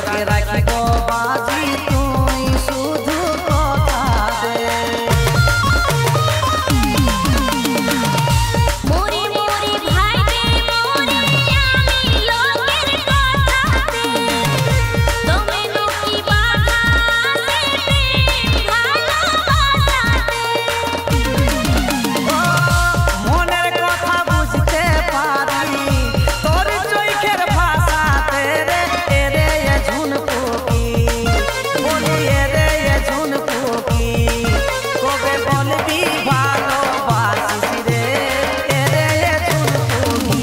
কাকে রাখিব বাজি তুই শুধু কথা দে মোরে মোরে ভাই রে মোরে আমি লোকের কথা দে তুমি লোকি বাধা দে ভালোবাসা দে মনের কথা বুঝতে পারি তোর চোখের ভাষাতে রে এরে ঝুন পোকি বলি এরে ঝুন পোকি কবে বলবি ভালোবাসিস রে এরে ঝুন পোকি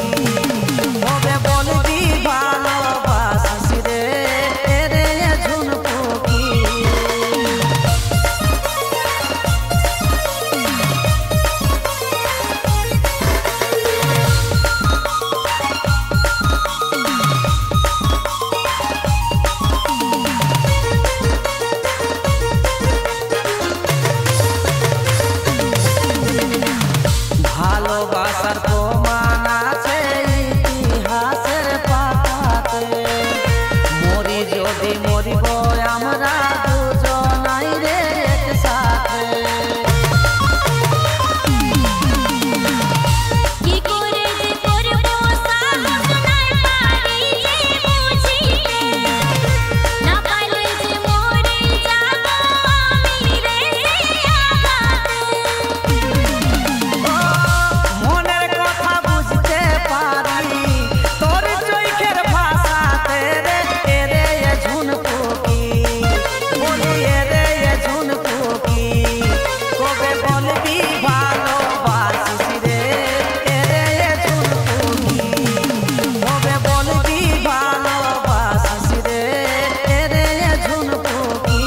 কবে বলবি ভালোবাসিস রে এরে ঝুন পোকি ভালোবাসার প্রমাণ আছে ইতিহাসের পাতাতে মরি যদি মরিব আমরা দুজনাই রে একসাথে কি করে যে করব সাহস নাই পারি যে বুঝিতে না পাইলে যে মরে যাব আমি রে আঘাতে মনের কথা বুঝতে পারি তোর চোখের ভাষাতে রে এরে ঝুন পোকি বলি এরে ঝুন পোকি কবে বলবি ভালোবাসিস রে এরে ঝুন পোকি কবে বলবি ভালোবাসিস রে এরে ঝুন পোকি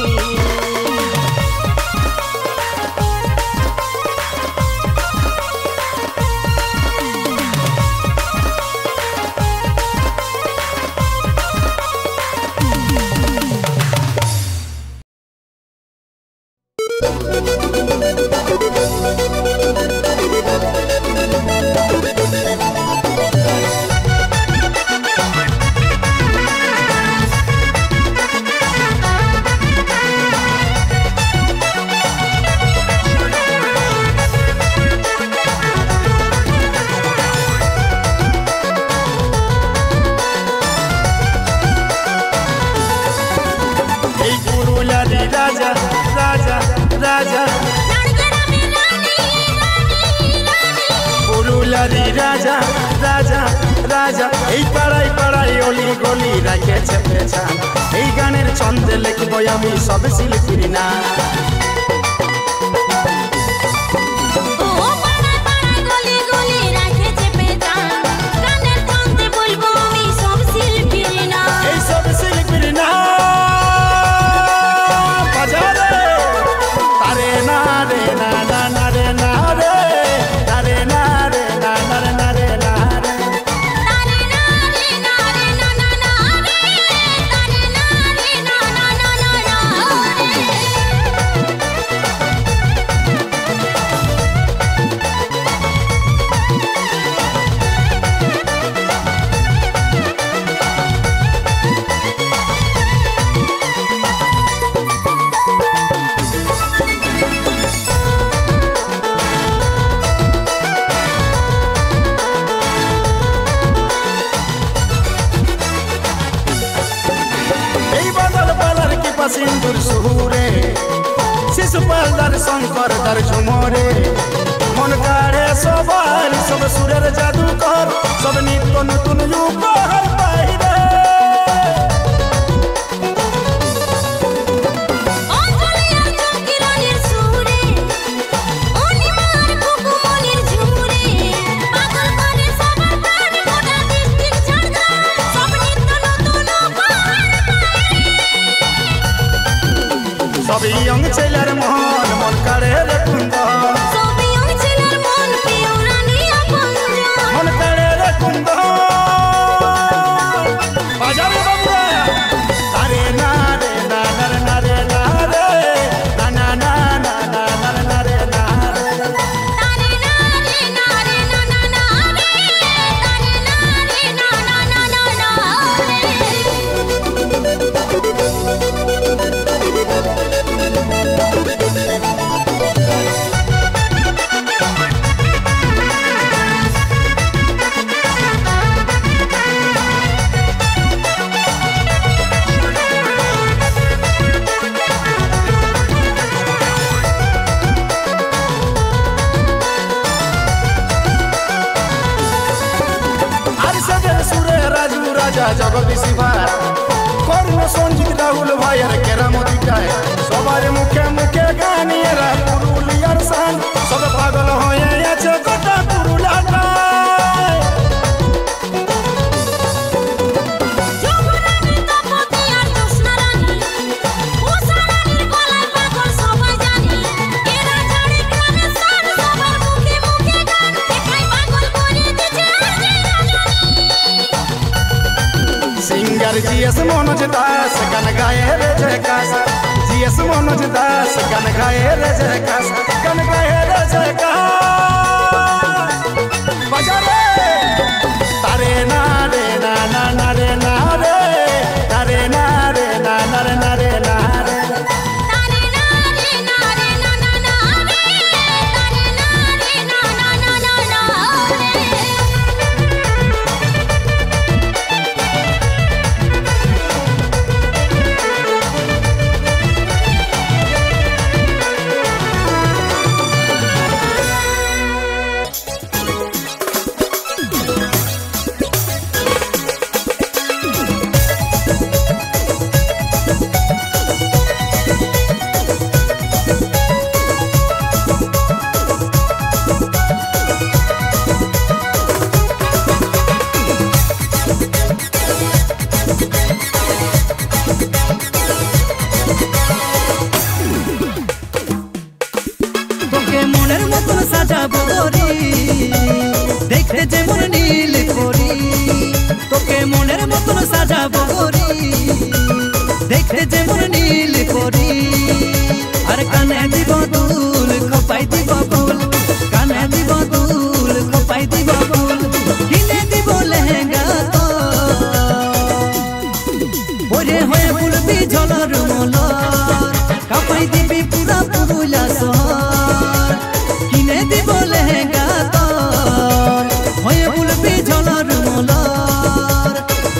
এই পুরুলিয়ারি রাজা রাজা রাজা নড়গ্রামে রানী রানী পুরুলিয়ারি রাজা রাজা রাজা এই পাড়ায় পাড়ায় অলি গলি রাখেছে পেছান এই গানের ছন্দে লিখব আমি সব শিল্পীর না ও পাড়া পাড়া গলি গলি রাখেছে পেছান গানের ছন্দে বলবো আমি সব শিল্পীর নাম এই সব শিল্পীর না বাজারে তারে না রে না না না রে না রে তারে না রে না না রে না রে না রে তারে না রে না রে না না না রে তারে না রে না না না না এই বাদল পালার কি সিন্দুর সুরে শিশুপালদার শঙ্কর দার ঝুমরে মন কাড়ে সবার সব সুরের জাদুকর সব নিত্য নতুন উপহার পাইরে অঞ্জলিয়া চকিরনের সুরে অনিমার কুকুমনির ঝুমুরে পাগল করে সবার প্রাণ গোটা ডিস্ট্রিক্ট ঝাড়গ্রাম সব নিত্য নতুন উপহার সব ইয়ং ছেলের মন মন কাড়ে রে কুন্দন সব ইয়ং ছেলের মন প্রিয় রানী আপনজন মন কাড়ে রে কুন্দন রাজা জগদীশী ভাই করুণ সঞ্জিত রাহুল ভাইয়ের কেরামতিটায় সবার মুখে মুখে গান এরা পুরুলিয়ার শান সব পাগল হয়ে আছে গোটা পুরুলিয়াটায় सिंगर जीएस मनोज दास गान गाए रे जयकाश जीएस मनोज दास गान गाए रे जयकाश गान गाए रे जयकाश बजा रे तारे ना रे ना ना ना रे ना रे तारे ना रे ना ना रे ना रे ना रे দেখতে যেমন নীল করি তোকে মনের মতন সাজাবো করি দেখতে যেমন নীল করি আর কানে দিব দুল খপাই দিব ফুল কানে দিব দুল খপাই দিব ফুল কিনে দিব লেহেঙ্গা তো ওরে হয়ে ফুলবি ঝলর মলর কাপাই দিবি পুরা পুরুলিয়া শহর কিনে দিব লেহেঙ্গা তোর হয়ে ফুলবি ঝলর মলর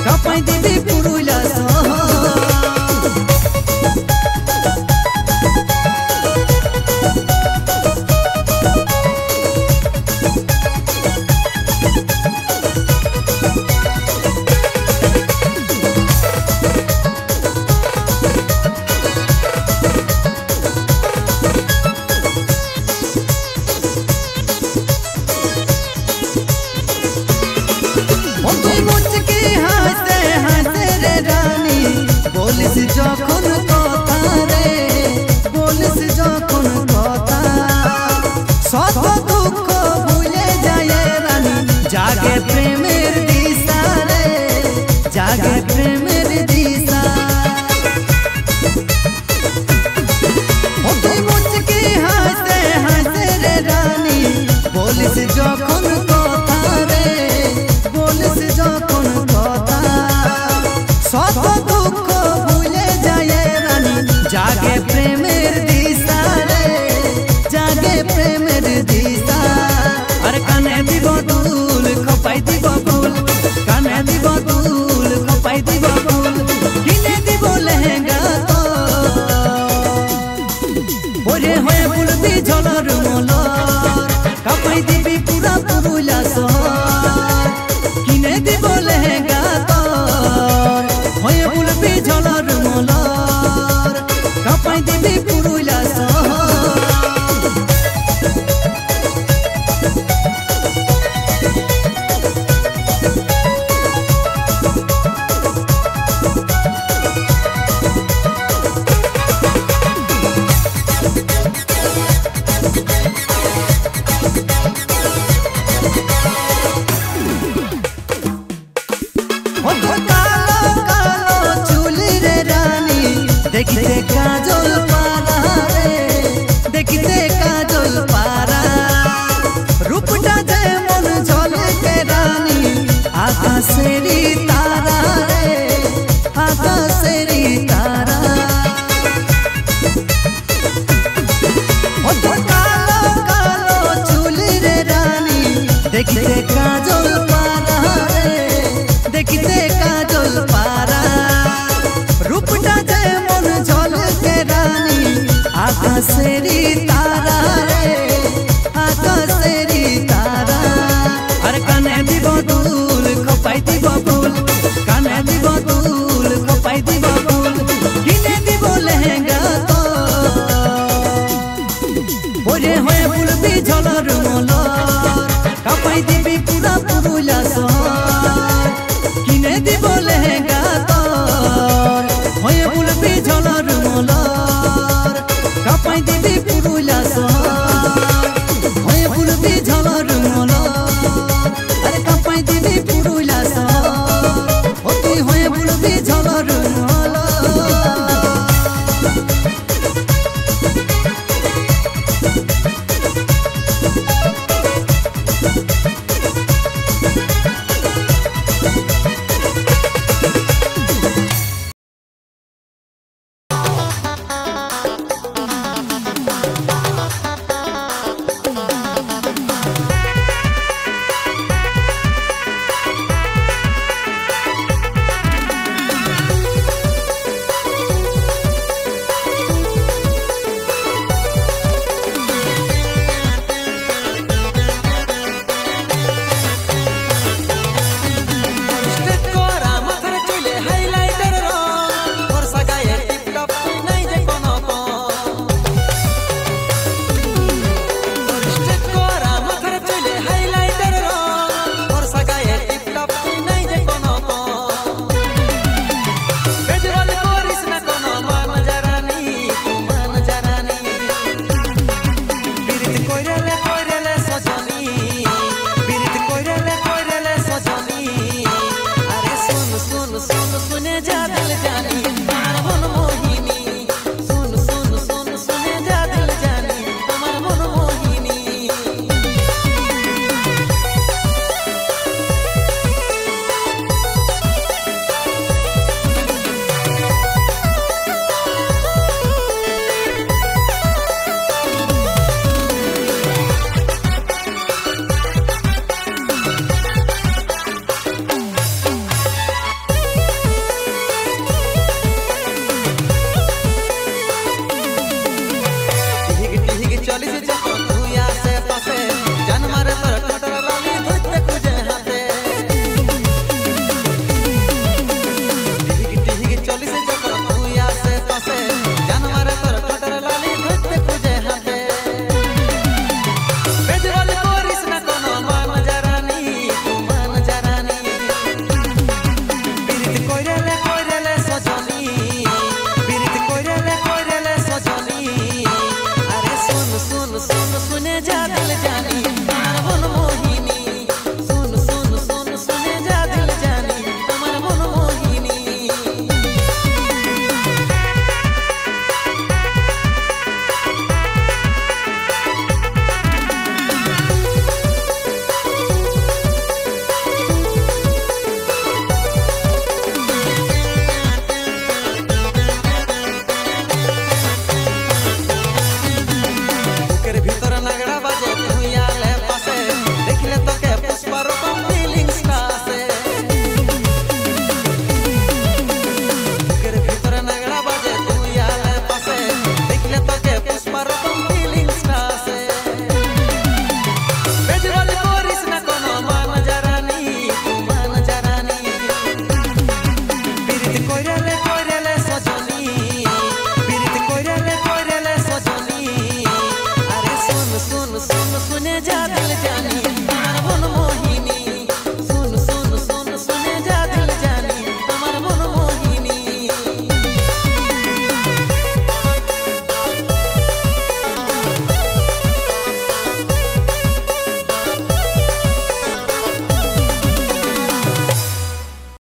কাপাই দিবি পুরুলিয়া শহর যখন কথা রে বলিস যখন কথা শত দুঃখ ভুলে যায় রানী জাগে প্রেমের দিশা রে জাগে প্রেমের দিশা তুই মুচকি হাসতে হাসতে রে রানী বলিস যখন কথা রে বলিস যখন কথা শত দুঃখ जागे प्रेमेर दिशा रे जागे प्रेमेर दिशा अरे काने দিব দুল খপাই দিব ফুল কানে দিব দুল খপাই দিব ফুল কিনে দিব লেহেঙ্গা তো ওরে হয়ে ফুলবি ঝলর মলর কাপাই দিবি পুরা পুরুলিয়া শহর কিনে দিব লেহেঙ্গা তোর হয়ে ফুলবি ঝলর মলর কাপাই দিবি পুরুলিয়া শহর देखते काजल पारा रे देखते काजल पारा रूपटा जेमन झलके रानी आकाशेरी तारा रे आकाशेरी तारा कालो कालो चुली रे रानी देखते काजल पारा रे देखते काजल पारा रूपटा जेमन झलके रानी आकाशेरी तारा रे आकाशेरी तारा अरे काने দিব দুল খপাই দিব ফুল কানে লেহেঙ্গা তো